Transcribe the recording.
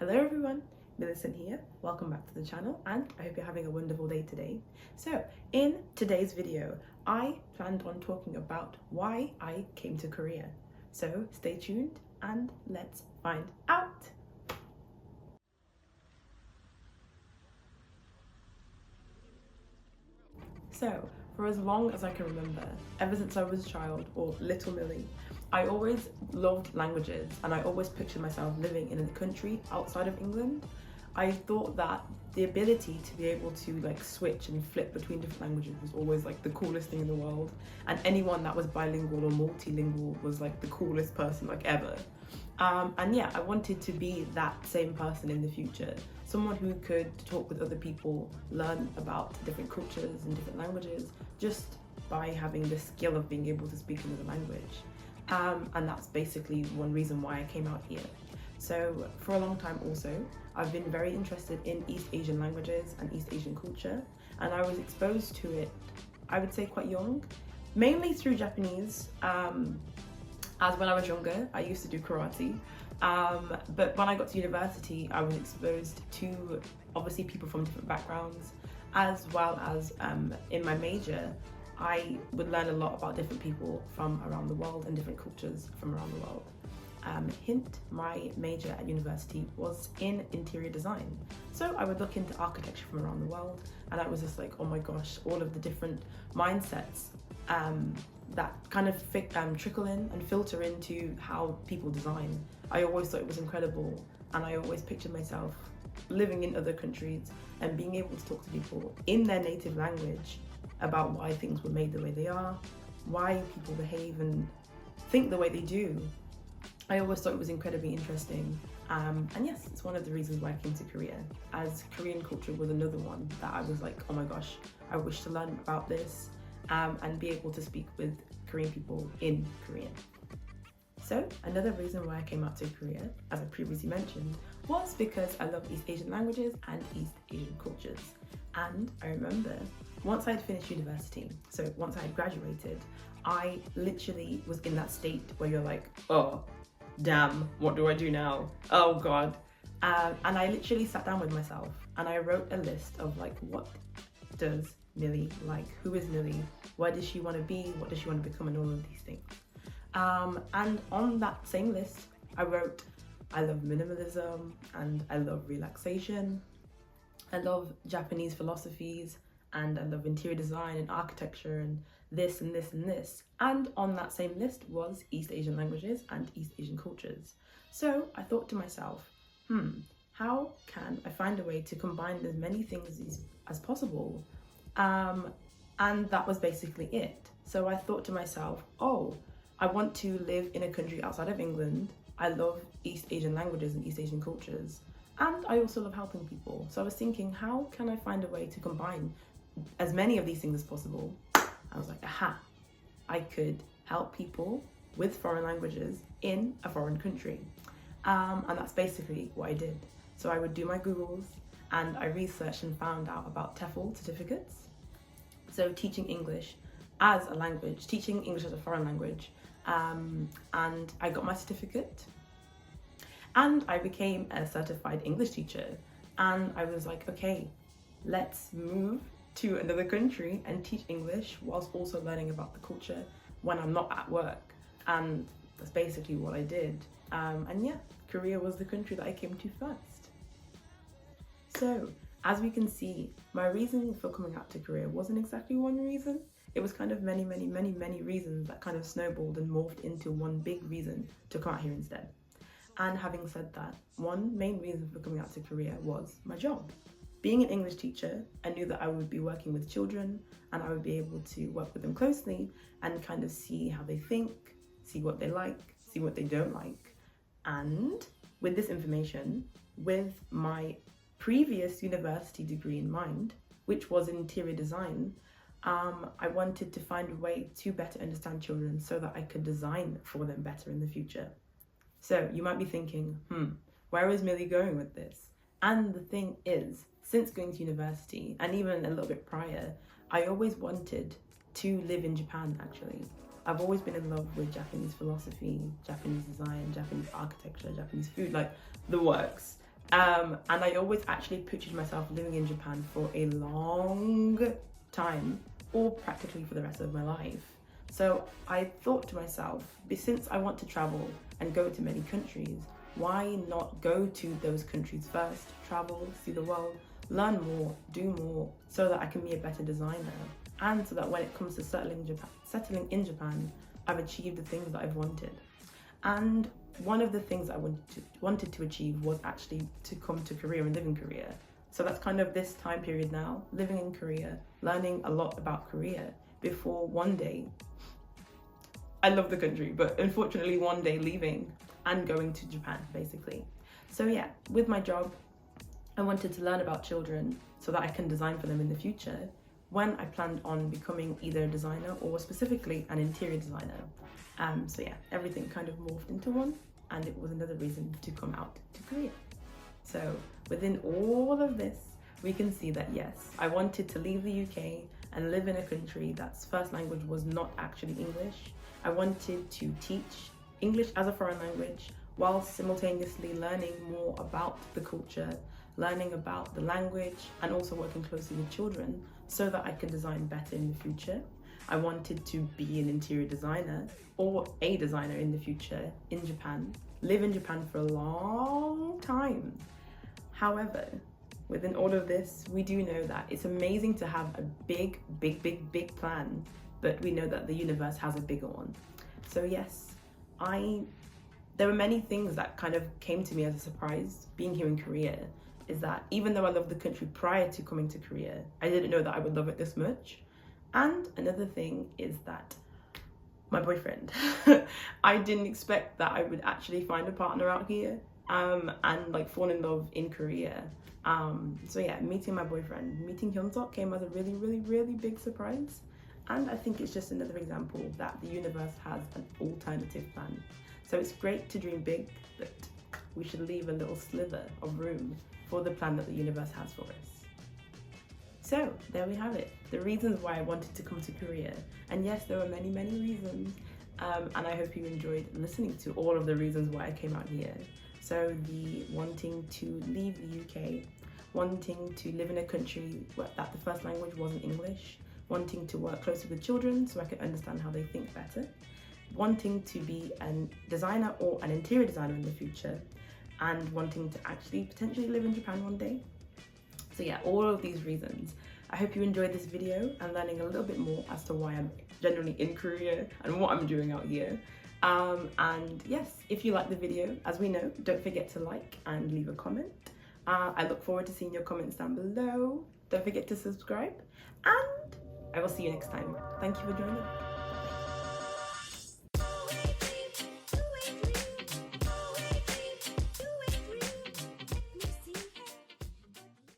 Hello everyone, Millicent here. Welcome back to the channel and I hope you're having a wonderful day today. So in today's video, I planned on talking about why I came to Korea. So stay tuned and let's find out. So for as long as I can remember, ever since I was a child or little Millie, I always loved languages and I always pictured myself living in a country outside of England. I thought that the ability to be able to switch and flip between different languages was always the coolest thing in the world, and anyone that was bilingual or multilingual was the coolest person ever. And yeah, I wanted to be that same person in the future, someone who could talk with other people, learn about different cultures and different languages just by having the skill of being able to speak another language. And that's basically one reason why I came out here. So for a long time also, I've been very interested in East Asian languages and East Asian culture, and I was exposed to it, I would say quite young, mainly through Japanese. As when I was younger, I used to do karate, but when I got to university, I was exposed to obviously people from different backgrounds, as well as in my major, I would learn a lot about different people from around the world and different cultures from around the world. Hint, my major at university was in interior design. So I would look into architecture from around the world, and I was just like, oh my gosh, all of the different mindsets that kind of trickle in and filter into how people design. I always thought it was incredible, and I always pictured myself living in other countries and being able to talk to people in their native language about why things were made the way they are, why people behave and think the way they do. I always thought it was incredibly interesting, and yes, it's one of the reasons why I came to Korea, as Korean culture was another one that I was like, oh my gosh, I wish to learn about this and be able to speak with Korean people in Korean. So another reason why I came out to Korea, as I previously mentioned, was because I love East Asian languages and East Asian cultures. And I remember once I had finished university, so once I had graduated, I literally was in that state where you're like, oh, damn, what do I do now? Oh God. And I literally sat down with myself and I wrote a list of what does Millie like? Who is Millie? Where does she want to be? What does she want to become? And all of these things. And on that same list, I wrote, I love minimalism and I love relaxation. I love Japanese philosophies and I love interior design and architecture and this and this and this. And on that same list was East Asian languages and East Asian cultures. So I thought to myself, how can I find a way to combine as many things as possible? And that was basically it. So I thought to myself, oh, I want to live in a country outside of England. I love East Asian languages and East Asian cultures. And I also love helping people. So I was thinking, how can I find a way to combine as many of these things as possible? I was like, aha, I could help people with foreign languages in a foreign country. And that's basically what I did. So I would do my Googles and I researched and found out about TEFL certificates. So teaching English as a language, teaching English as a foreign language. And I got my certificate. And I became a certified English teacher. And I was like, okay, let's move to another country and teach English whilst also learning about the culture when I'm not at work. And that's basically what I did. And yeah, Korea was the country that I came to first. So as we can see, my reason for coming out to Korea wasn't exactly one reason. It was kind of many reasons that kind of snowballed and morphed into one big reason to come out here instead. And having said that, one main reason for coming out to Korea was my job. Being an English teacher, I knew that I would be working with children and I would be able to work with them closely and kind of see how they think, see what they like, see what they don't like. And with this information, with my previous university degree in mind, which was in interior design, I wanted to find a way to better understand children so that I could design for them better in the future. So you might be thinking, where is Millie going with this? And the thing is, since going to university, and even a little bit prior, I always wanted to live in Japan, actually. I've always been in love with Japanese philosophy, Japanese design, Japanese architecture, Japanese food, the works. And I always actually pictured myself living in Japan for a long time, or practically for the rest of my life. So I thought to myself, since I want to travel and go to many countries, why not go to those countries first, travel, see the world, learn more, do more, so that I can be a better designer, and so that when it comes to settling in Japan, I've achieved the things that I've wanted. And one of the things I wanted to achieve was actually to come to Korea and live in Korea. So that's kind of this time period now, living in Korea, learning a lot about Korea, before one day, I love the country, but unfortunately one day leaving and going to Japan, basically. So yeah, with my job, I wanted to learn about children so that I can design for them in the future, when I planned on becoming either a designer or specifically an interior designer. So yeah, everything kind of morphed into one, and it was another reason to come out to Korea. So within all of this, we can see that yes, I wanted to leave the UK and live in a country that's first language was not actually English. I wanted to teach English as a foreign language while simultaneously learning more about the culture, learning about the language, and also working closely with children so that I could design better in the future. I wanted to be an interior designer or a designer in the future in Japan, live in Japan for a long time. However, within all of this, we do know that it's amazing to have a big plan, but we know that the universe has a bigger one. So yes, there were many things that kind of came to me as a surprise being here in Korea, is that even though I loved the country prior to coming to Korea, I didn't know that I would love it this much. And another thing is that my boyfriend, I didn't expect that I would actually find a partner out here and like fall in love in Korea. So yeah, meeting my boyfriend, meeting Hyunsuk came as a really big surprise. And I think it's just another example that the universe has an alternative plan. So it's great to dream big, but we should leave a little sliver of room for the plan that the universe has for us. So there we have it, the reasons why I wanted to come to Korea. And yes, there were many reasons, and I hope you enjoyed listening to all of the reasons why I came out here. So the wanting to leave the UK, wanting to live in a country that the first language wasn't English, wanting to work closely with children so I could understand how they think better, wanting to be a designer or an interior designer in the future, and wanting to actually potentially live in Japan one day. So yeah, all of these reasons. I hope you enjoyed this video and learning a little bit more as to why I'm generally in Korea and what I'm doing out here. And yes, if you like the video, as we know, don't forget to like and leave a comment. I look forward to seeing your comments down below. Don't forget to subscribe, and I will see you next time. Thank you for joining.